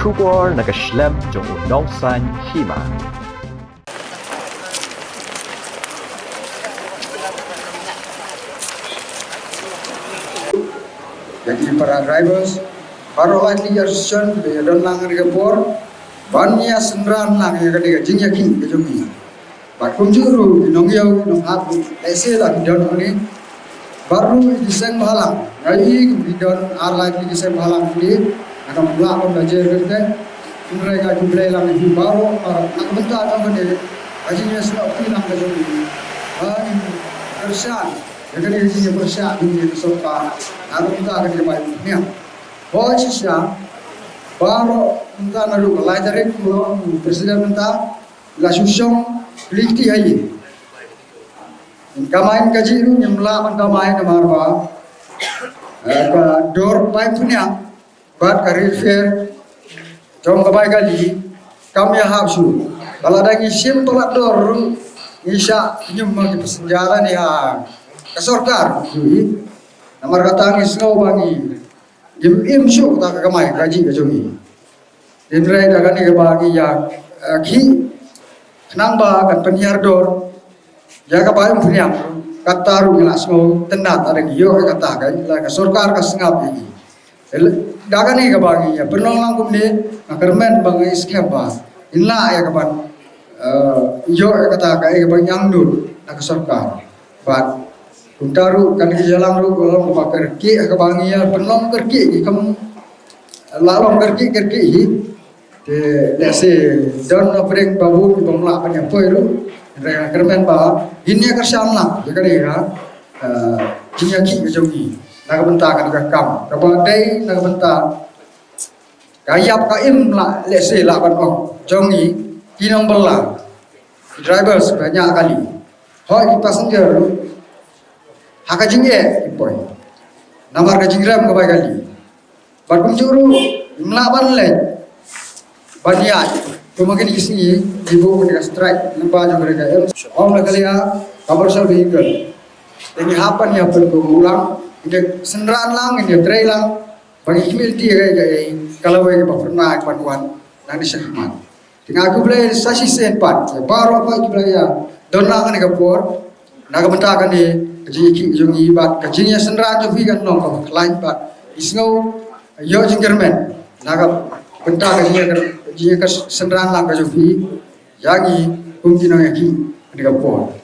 Kubor nagaslem jong unongsan hima. Jadi para drivers, para lightly association, dan langan ke por, banyak senran lang yang ketiga jingya king kejongi. Bakum juru nongyau nonghat, ese lah bidon ini, baru diseng mahalang, ngai bidon lightly diseng mahalang ini, akan melakukan belajar kerja, mereka jumlah lang itu baru, nak bentar apa ni, ajinya sudah pinang kejongi, kerjaan. Jadi di sini bersih di sofa, aku minta akan dibayar ni. Bawa sisa, baru minta nalu belajar itu, presiden minta langsung liti aja. Kamain kaji itu nyemla kamain kemarba, door pipe punya, buat karir fair, jom kebaik kali, kami habsu. Kalau ada ngisim tolak door, ngisa nyumma kita senjata ni kesorkar, nomor kata angin snow bangi, im syuk tak kamai gaji kejongi. Indra dah kan ni bagi ya ki kenang kan penyiar dor, jaga bayam punya kata ru ngelak snow tenat ada giyo kata kan, lah kesorkar kesengap ini. Dah kan ni bagi ya penolong kum ni kermen bangi skema, inla ya kapan, yo kata kan bagi yang dul nak kesorkar, but Untaru kan ke jalan ru kalau pakai kerki ke bangia penom kerki kamu lalong kerki hi te lese don opering babu di pemlak banyak poi ru mereka kermen ba ini kersan lah jadi ya jinya ki kejongi nak bentar kan kam kabadai nak bentar kayap kaim lah lese lah ban jongi kinong belah driver banyak kali hoi passenger haka jingge ipoi namar ka jingram ka bagali bakum juru melaban le baniat kumakin isi ibu ka strike namba jo mereka om la kalia commercial vehicle ini hapan ya perlu ulang ini senran lang ini tray lang bagi humility kalau we ka pernah panuan nang disahmat tinggal aku boleh sasi sempat baru apa kita ya donang ni ka por naga bentakan ni kaji jong ibat kajinya senra jo figan nong ko lain pat isngau yo jinggermen naga benta kajinya senran lang ka jo fi yagi kumtino yaki diga por